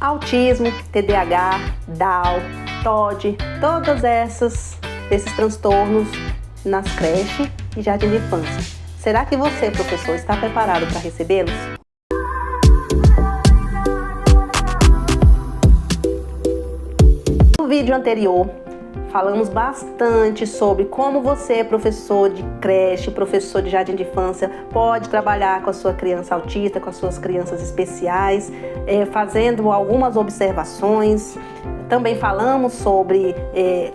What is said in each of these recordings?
Autismo, TDAH, Down, TOD, todos esses transtornos nas creches e jardim de infância. Será que você, professor, está preparado para recebê-los? No vídeo anterior, falamos bastante sobre como você, professor de creche, professor de jardim de infância, pode trabalhar com a sua criança autista, com as suas crianças especiais, fazendo algumas observações. Também falamos sobre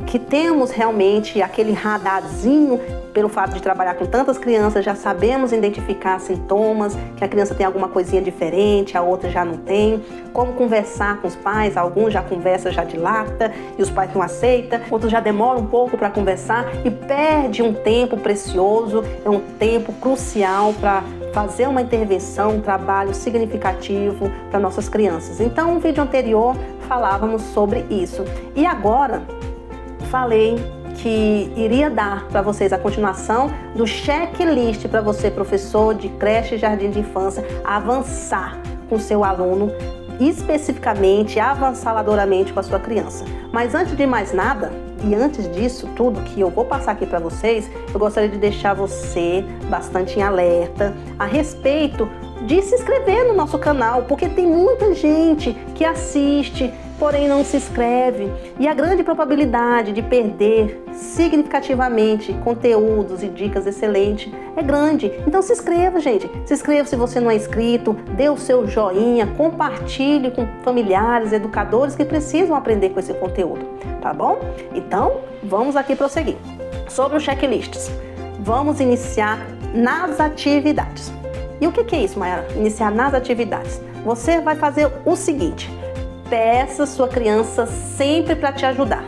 que temos realmente aquele radarzinho, pelo fato de trabalhar com tantas crianças, já sabemos identificar sintomas, que a criança tem alguma coisinha diferente, a outra já não tem. Como conversar com os pais, alguns já conversam, já dilata e os pais não aceitam, outros já demoram um pouco para conversar e perde um tempo precioso, é um tempo crucial para fazer uma intervenção, um trabalho significativo para nossas crianças. Então, no vídeo anterior falávamos sobre isso. E agora falei que iria dar para vocês a continuação do checklist para você, professor de creche e jardim de infância, avançar com seu aluno, especificamente, avassaladoramente com a sua criança. Mas antes de mais nada, e antes disso tudo que eu vou passar aqui para vocês, eu gostaria de deixar você bastante em alerta a respeito de se inscrever no nosso canal, porque tem muita gente que assiste, porém não se inscreve, e a grande probabilidade de perder significativamente conteúdos e dicas excelentes é grande. Então se inscreva, gente. Se inscreva se você não é inscrito, dê o seu joinha, compartilhe com familiares, educadores que precisam aprender com esse conteúdo, tá bom? Então, vamos aqui prosseguir. Sobre os checklists, vamos iniciar nas atividades. E o que é isso, Mayara? Iniciar nas atividades. Você vai fazer o seguinte: peça sua criança sempre para te ajudar.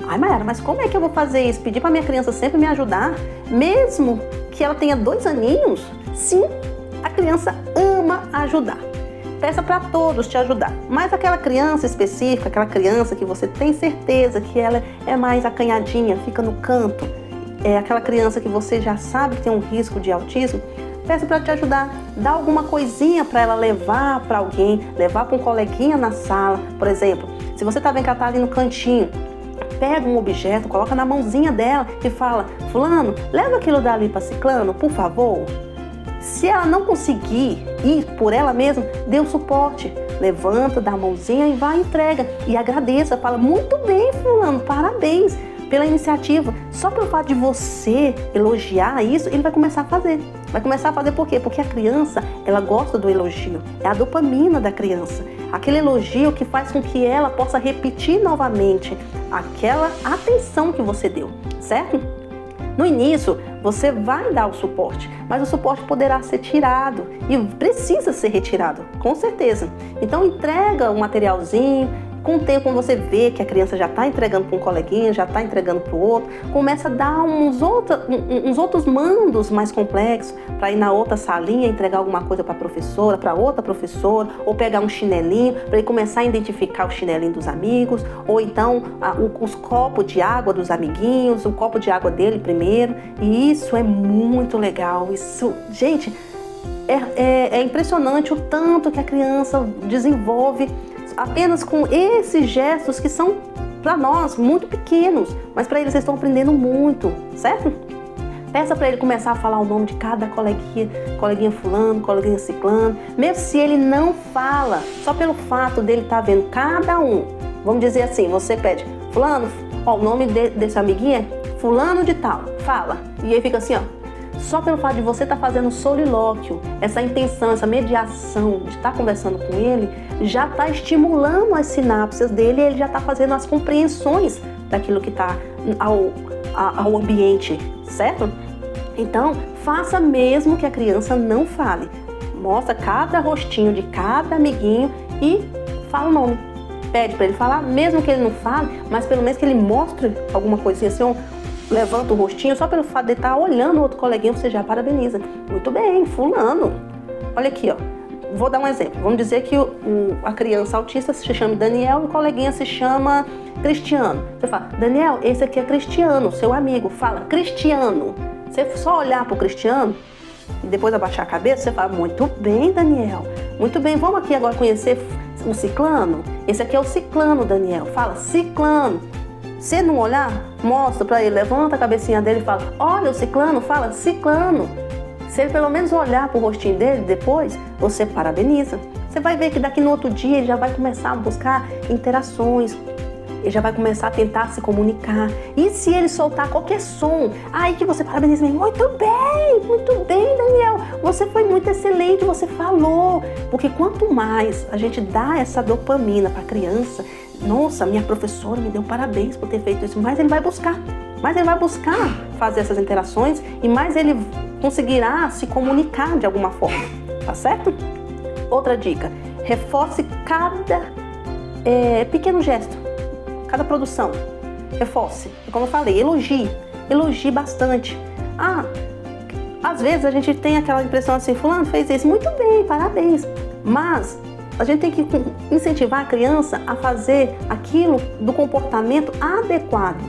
Ai, Mayara, mas como é que eu vou fazer isso? Pedir para minha criança sempre me ajudar? Mesmo que ela tenha 2 aninhos? Sim, a criança ama ajudar. Peça para todos te ajudar. Mas aquela criança específica, aquela criança que você tem certeza que ela é mais acanhadinha, fica no canto, é aquela criança que você já sabe que tem um risco de autismo, peça para te ajudar, dá alguma coisinha para ela levar para alguém, levar para um coleguinha na sala. Por exemplo, se você tá vendo que ela tá ali no cantinho, pega um objeto, coloca na mãozinha dela e fala: fulano, leva aquilo dali para ciclano, por favor. Se ela não conseguir ir por ela mesma, dê um suporte, levanta, dá a mãozinha e vai, entrega e agradeça, fala: muito bem, fulano, parabéns pela iniciativa. Só pelo fato de você elogiar isso, ele vai começar a fazer. Vai começar a fazer por quê? Porque a criança, ela gosta do elogio. É a dopamina da criança. Aquele elogio que faz com que ela possa repetir novamente aquela atenção que você deu, certo? No início, você vai dar o suporte, mas o suporte poderá ser tirado e precisa ser retirado, com certeza. Então, entrega um materialzinho. Com o tempo, quando você vê que a criança já está entregando para um coleguinha, já está entregando para o outro, começa a dar uns outros mandos mais complexos para ir na outra salinha, entregar alguma coisa para a professora, para outra professora, ou pegar um chinelinho, para ele começar a identificar o chinelinho dos amigos, ou então os copos de água dos amiguinhos, o copo de água dele primeiro. E isso é muito legal. Isso, gente, é impressionante o tanto que a criança desenvolve apenas com esses gestos que são, para nós, muito pequenos, mas para eles estão aprendendo muito, certo? Peça para ele começar a falar o nome de cada coleguinha fulano, coleguinha ciclano, mesmo se ele não fala, só pelo fato dele estar vendo cada um. Vamos dizer assim, você pede: fulano, ó, o nome desse amiguinho é fulano de tal, fala. E aí fica assim, ó. Só pelo fato de você estar fazendo um solilóquio, essa intenção, essa mediação de estar conversando com ele, já está estimulando as sinapses dele e ele já está fazendo as compreensões daquilo que está ao ambiente, certo? Então, faça mesmo que a criança não fale. Mostra cada rostinho de cada amiguinho e fala o nome. Pede para ele falar, mesmo que ele não fale, mas pelo menos que ele mostre alguma coisinha assim, levanta o rostinho, só pelo fato de estar olhando o outro coleguinha, você já parabeniza. Muito bem, fulano. Olha aqui, ó. Vou dar um exemplo. Vamos dizer que a criança autista se chama Daniel e o coleguinha se chama Cristiano. Você fala: Daniel, esse aqui é Cristiano, seu amigo. Fala: Cristiano. Você só olhar pro Cristiano e depois abaixar a cabeça, você fala: muito bem, Daniel. Muito bem, vamos aqui agora conhecer o ciclano? Esse aqui é o ciclano, Daniel. Fala, ciclano. Se não olhar, mostra para ele, levanta a cabecinha dele e fala, olha o ciclano, fala, ciclano. Se ele pelo menos olhar pro rostinho dele depois, você parabeniza. Você vai ver que daqui no outro dia ele já vai começar a buscar interações. Ele já vai começar a tentar se comunicar. E se ele soltar qualquer som, aí que você parabeniza mesmo. Muito bem, Daniel. Você foi muito excelente, você falou. Porque quanto mais a gente dá essa dopamina para a criança, nossa, minha professora me deu parabéns por ter feito isso, mais ele vai buscar. Mais ele vai buscar fazer essas interações e mais ele conseguirá se comunicar de alguma forma. Tá certo? Outra dica, reforce cada pequeno gesto. Cada produção, reforce. Como eu falei, elogie bastante. Às vezes a gente tem aquela impressão assim, fulano fez isso, muito bem, parabéns. Mas a gente tem que incentivar a criança a fazer aquilo do comportamento adequado.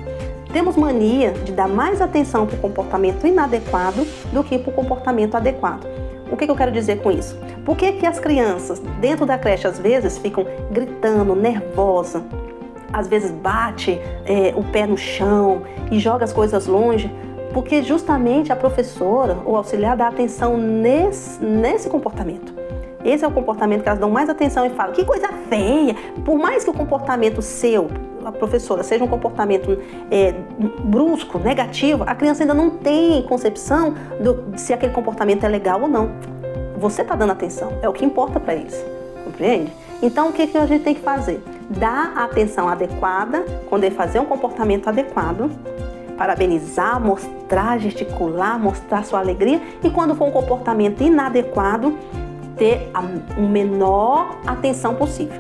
Temos mania de dar mais atenção para o comportamento inadequado do que para o comportamento adequado. O que eu quero dizer com isso? Por que as crianças dentro da creche às vezes ficam gritando, nervosa? Às vezes bate o pé no chão e joga as coisas longe, porque justamente a professora ou auxiliar dá atenção nesse comportamento. Esse é o comportamento que elas dão mais atenção e falam, que coisa feia! Por mais que o comportamento seu, a professora, seja um comportamento brusco, negativo, a criança ainda não tem concepção de se aquele comportamento é legal ou não. Você está dando atenção, é o que importa para eles, compreende? Então, o que a gente tem que fazer? Dar a atenção adequada, quando ele fazer um comportamento adequado, parabenizar, mostrar, gesticular, mostrar sua alegria, e quando for um comportamento inadequado, ter a menor atenção possível.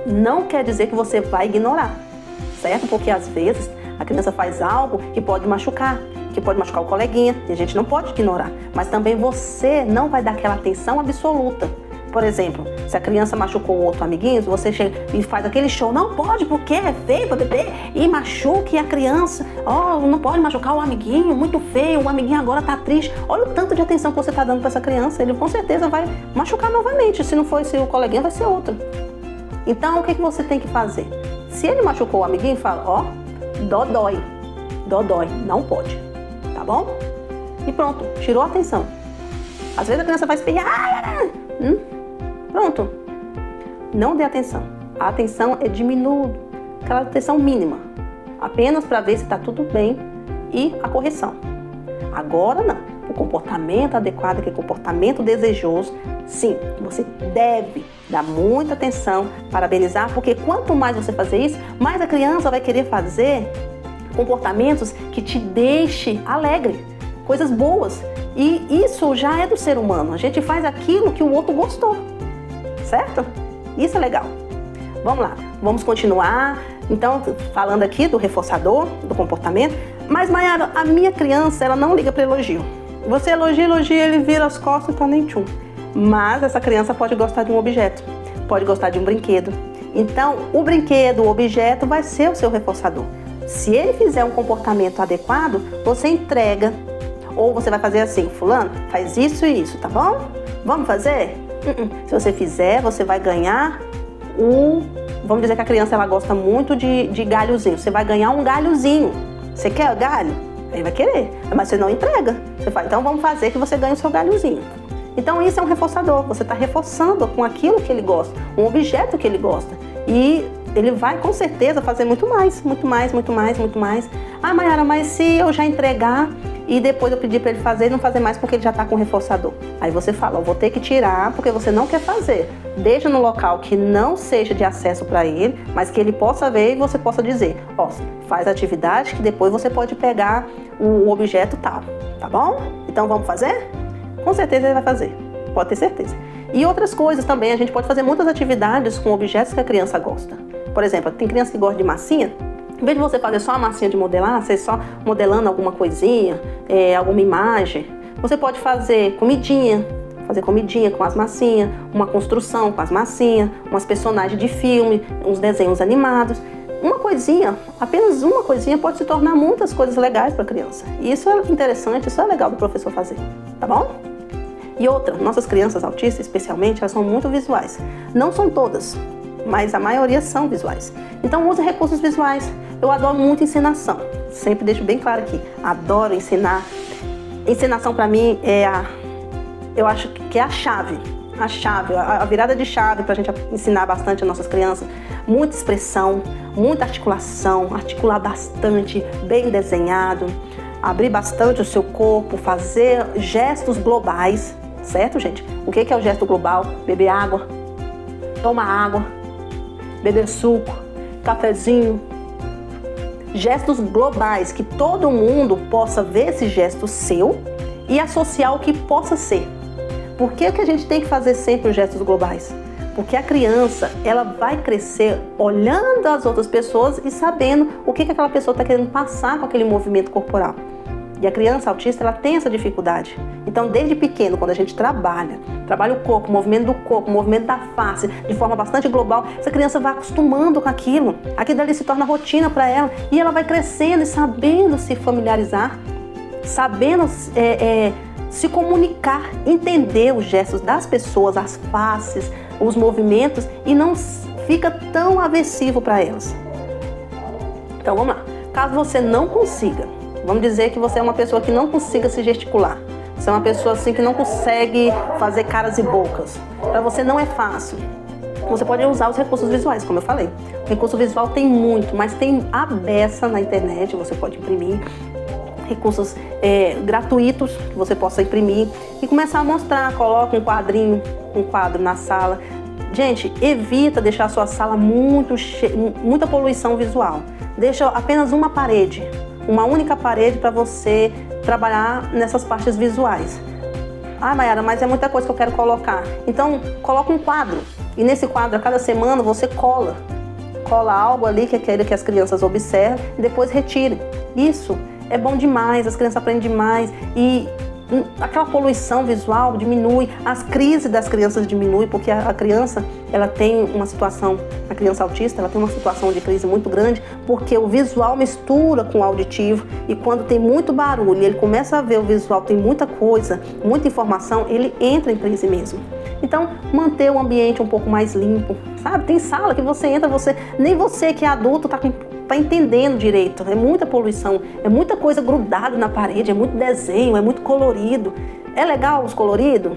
Não quer dizer que você vai ignorar, certo? Porque às vezes a criança faz algo que pode machucar o coleguinha, e a gente não pode ignorar, mas também você não vai dar aquela atenção absoluta. Por exemplo, se a criança machucou outro amiguinho, você chega e faz aquele show, não pode porque é feio para beber, e machuque a criança, não pode machucar o amiguinho, muito feio, o amiguinho agora tá triste. Olha o tanto de atenção que você tá dando para essa criança, ele com certeza vai machucar novamente, se não for esse o coleguinha, vai ser outro. Então, o que você tem que fazer? Se ele machucou o amiguinho, fala, dói, não pode, tá bom? E pronto, tirou a atenção. Às vezes a criança vai espirrar, pronto, não dê atenção. A atenção é diminuir, aquela atenção mínima, apenas para ver se está tudo bem e a correção. Agora não, o comportamento adequado, que é comportamento desejoso, sim, você deve dar muita atenção, parabenizar, porque quanto mais você fazer isso, mais a criança vai querer fazer comportamentos que te deixem alegre, coisas boas. E isso já é do ser humano, a gente faz aquilo que o outro gostou. Certo? Isso é legal. Vamos lá, vamos continuar. Então, falando aqui do reforçador, do comportamento. Mas, Mayara, a minha criança, ela não liga para elogio. Você elogia, ele vira as costas e tá nem tchum. Mas essa criança pode gostar de um objeto, pode gostar de um brinquedo. Então, o brinquedo, o objeto vai ser o seu reforçador. Se ele fizer um comportamento adequado, você entrega. Ou você vai fazer assim, fulano, faz isso e isso, tá bom? Vamos fazer? Se você fizer, você vai ganhar vamos dizer que a criança ela gosta muito de galhozinho. Você vai ganhar um galhozinho. Você quer o galho? Ele vai querer, mas você não entrega. Você fala, então vamos fazer que você ganhe o seu galhozinho. Então isso é um reforçador. Você está reforçando com aquilo que ele gosta, um objeto que ele gosta. E ele vai com certeza fazer muito mais. Mayara, mas se eu já entregar e depois eu pedir para ele fazer e não fazer mais porque ele já está com reforçador. Aí você fala, eu vou ter que tirar porque você não quer fazer. Deixa no local que não seja de acesso para ele, mas que ele possa ver e você possa dizer, faz atividade que depois você pode pegar o objeto tal, tá bom? Então vamos fazer? Com certeza ele vai fazer, pode ter certeza. E outras coisas também, a gente pode fazer muitas atividades com objetos que a criança gosta. Por exemplo, tem criança que gosta de massinha. Em vez de você fazer só a massinha de modelar, você só modelando alguma coisinha, alguma imagem, você pode fazer comidinha com as massinhas, uma construção com as massinhas, umas personagens de filme, uns desenhos animados. Uma coisinha, apenas uma coisinha pode se tornar muitas coisas legais para a criança. E isso é interessante, isso é legal do professor fazer, tá bom? E outra, nossas crianças autistas, especialmente, elas são muito visuais. Não são todas, mas a maioria são visuais. Então use recursos visuais. Eu adoro muito encenação, sempre deixo bem claro aqui, adoro ensinar. Encenação para mim eu acho que é a chave, a virada de chave para a gente ensinar bastante as nossas crianças. Muita expressão, muita articulação, articular bastante, bem desenhado, abrir bastante o seu corpo, fazer gestos globais, certo, gente? O que é o gesto global? Beber água, tomar água, beber suco, cafezinho. Gestos globais, que todo mundo possa ver esse gesto seu e associar o que possa ser. Por que a gente tem que fazer sempre os gestos globais? Porque a criança, ela vai crescer olhando as outras pessoas e sabendo o que aquela pessoa está querendo passar com aquele movimento corporal. E a criança autista, ela tem essa dificuldade. Então, desde pequeno, quando a gente trabalha o corpo, o movimento do corpo, o movimento da face, de forma bastante global, essa criança vai acostumando com aquilo. Aquilo dali se torna rotina para ela e ela vai crescendo e sabendo se familiarizar, sabendo se comunicar, entender os gestos das pessoas, as faces, os movimentos, e não fica tão aversivo para elas. Então, vamos lá. Caso você não consiga, vamos dizer que você é uma pessoa que não consiga se gesticular. Você é uma pessoa assim que não consegue fazer caras e bocas. Para você não é fácil. Você pode usar os recursos visuais, como eu falei. O recurso visual tem muito, mas tem a beça na internet, você pode imprimir. Recursos gratuitos que você possa imprimir e começar a mostrar. Coloca um quadro na sala. Gente, evita deixar a sua sala muita poluição visual. Deixa apenas uma parede. Uma única parede para você trabalhar nessas partes visuais. Ah, Mayara, mas é muita coisa que eu quero colocar. Então, coloca um quadro. E nesse quadro, a cada semana, você cola algo ali que quer que as crianças observem e depois retirem. Isso é bom demais, as crianças aprendem demais. E aquela poluição visual diminui, as crises das crianças diminuem, porque a criança, ela tem uma situação, a criança autista, ela tem uma situação de crise muito grande, porque o visual mistura com o auditivo, e quando tem muito barulho, ele começa a ver o visual, tem muita coisa, muita informação, ele entra em crise mesmo. Então, manter o ambiente um pouco mais limpo, sabe? Tem sala que você entra, nem você que é adulto tá entendendo direito, é muita poluição, é muita coisa grudada na parede, é muito desenho, é muito colorido. É legal os coloridos?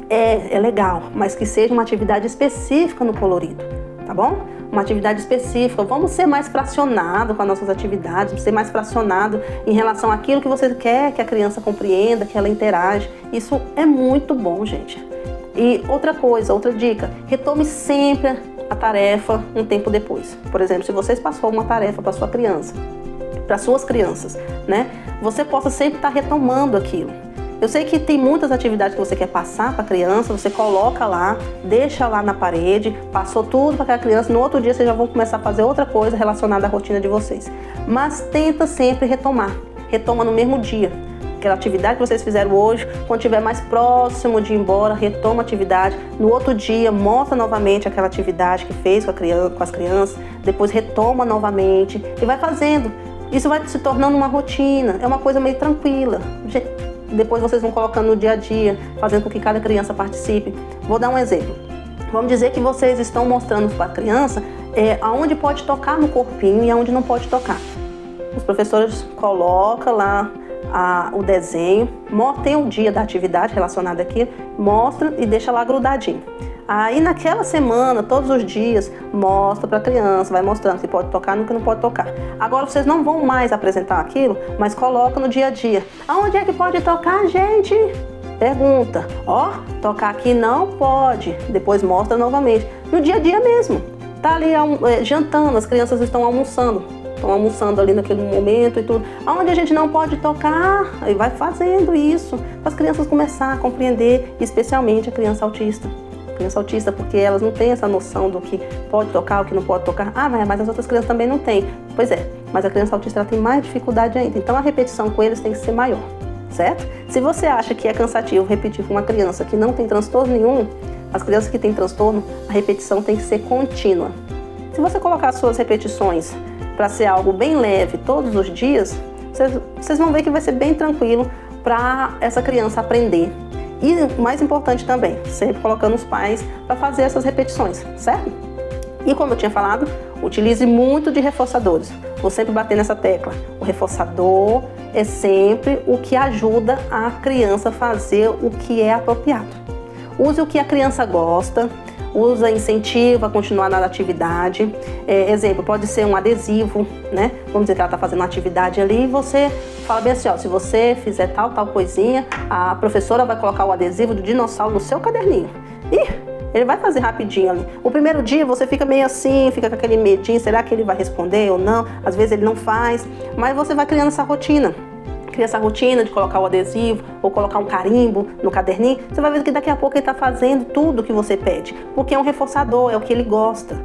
É legal, mas que seja uma atividade específica no colorido, tá bom? Uma atividade específica. Vamos ser mais fracionado com as nossas atividades, ser mais fracionado em relação àquilo que você quer que a criança compreenda, que ela interage. Isso é muito bom, gente. E outra dica, retome sempre a tarefa um tempo depois. Por exemplo, se vocês passou uma tarefa para sua criança, para suas crianças, né? Você possa sempre estar retomando aquilo. Eu sei que tem muitas atividades que você quer passar para a criança, você coloca lá, deixa lá na parede, passou tudo para aquela criança, no outro dia vocês já vão começar a fazer outra coisa relacionada à rotina de vocês. Mas tenta sempre retomar, retoma no mesmo dia. Aquela atividade que vocês fizeram hoje, quando estiver mais próximo de ir embora, retoma a atividade. No outro dia, mostra novamente aquela atividade que fez com as crianças, depois retoma novamente e vai fazendo. Isso vai se tornando uma rotina, é uma coisa meio tranquila. Depois vocês vão colocando no dia a dia, fazendo com que cada criança participe. Vou dar um exemplo. Vamos dizer que vocês estão mostrando para a criança aonde pode tocar no corpinho e aonde não pode tocar. Os professores colocam lá o desenho, tem o dia da atividade relacionada àquilo, mostra e deixa lá grudadinho. Aí naquela semana, todos os dias, mostra para a criança, vai mostrando que pode tocar no que não pode tocar. Agora vocês não vão mais apresentar aquilo, mas coloca no dia a dia. Aonde é que pode tocar, gente? Pergunta. Tocar aqui não pode. Depois mostra novamente. No dia a dia mesmo. Tá ali jantando, as crianças estão almoçando ali naquele momento e tudo. Aonde a gente não pode tocar, aí vai fazendo isso, para as crianças começarem a compreender, especialmente a criança autista. Porque elas não têm essa noção do que pode tocar, o que não pode tocar. Mas as outras crianças também não têm. Pois é, mas a criança autista ela tem mais dificuldade ainda. Então a repetição com eles tem que ser maior, certo? Se você acha que é cansativo repetir com uma criança que não tem transtorno nenhum, as crianças que têm transtorno, a repetição tem que ser contínua. Se você colocar as suas repetições para ser algo bem leve todos os dias, vocês vão ver que vai ser bem tranquilo para essa criança aprender. E mais importante também, sempre colocando os pais para fazer essas repetições, certo? E como eu tinha falado, utilize muito de reforçadores. Vou sempre bater nessa tecla. O reforçador é sempre o que ajuda a criança a fazer o que é apropriado. Use o que a criança gosta, usa incentivo a continuar na atividade. Exemplo, pode ser um adesivo, né? Vamos dizer que ela está fazendo uma atividade ali e você fala bem assim, ó, se você fizer tal coisinha, a professora vai colocar o adesivo do dinossauro no seu caderninho. E ele vai fazer rapidinho ali. O primeiro dia você fica meio assim, fica com aquele medinho, será que ele vai responder ou não? Às vezes ele não faz, mas você vai criando essa rotina. Cria essa rotina de colocar o adesivo ou colocar um carimbo no caderninho. Você vai ver que daqui a pouco ele está fazendo tudo o que você pede, porque é um reforçador, é o que ele gosta.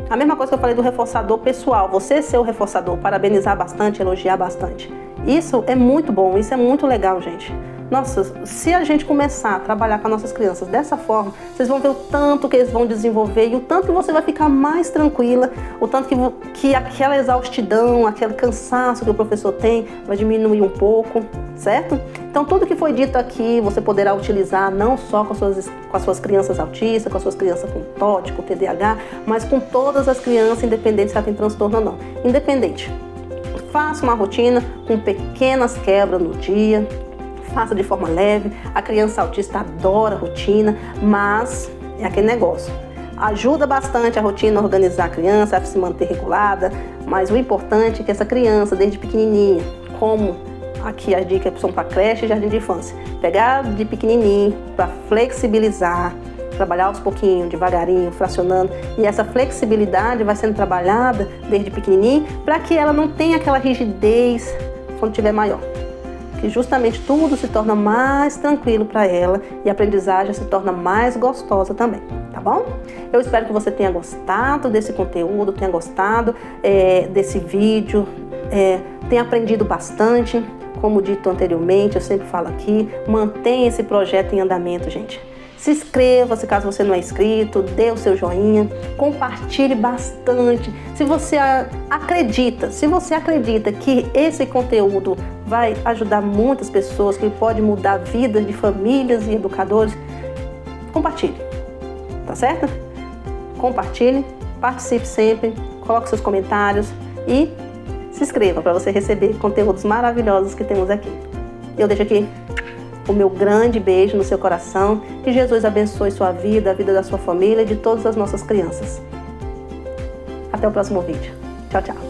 A mesma coisa que eu falei do reforçador pessoal, você ser o reforçador, parabenizar bastante, elogiar bastante. Isso é muito bom, isso é muito legal, gente. Nossa, se a gente começar a trabalhar com as nossas crianças dessa forma, vocês vão ver o tanto que eles vão desenvolver e o tanto que você vai ficar mais tranquila, o tanto que aquela exaustidão, aquele cansaço que o professor tem vai diminuir um pouco, certo? Então tudo que foi dito aqui você poderá utilizar não só com as suas crianças autistas, com as suas crianças com TOD, com TDAH, mas com todas as crianças, independente se ela tem transtorno ou não. Independente. Faça uma rotina com pequenas quebras no dia. Faça de forma leve, a criança autista adora a rotina, mas é aquele negócio. Ajuda bastante a rotina a organizar a criança, a se manter regulada, mas o importante é que essa criança, desde pequenininha, como aqui as dicas são para creche e jardim de infância, pegar de pequenininho para flexibilizar, trabalhar aos pouquinhos, devagarinho, fracionando, e essa flexibilidade vai sendo trabalhada desde pequenininho para que ela não tenha aquela rigidez quando tiver maior. Que justamente tudo se torna mais tranquilo para ela e a aprendizagem se torna mais gostosa também, tá bom? Eu espero que você tenha gostado desse conteúdo, tenha gostado desse vídeo, tenha aprendido bastante. Como dito anteriormente, eu sempre falo aqui, mantenha esse projeto em andamento, gente. Se inscreva, se caso você não é inscrito, dê o seu joinha, compartilhe bastante. Se você acredita que esse conteúdo vai ajudar muitas pessoas, que pode mudar a vida de famílias e educadores, compartilhe, tá certo? Compartilhe, participe sempre, coloque seus comentários e se inscreva para você receber conteúdos maravilhosos que temos aqui. Eu deixo aqui o meu grande beijo no seu coração. Que Jesus abençoe sua vida, a vida da sua família e de todas as nossas crianças. Até o próximo vídeo. Tchau, tchau.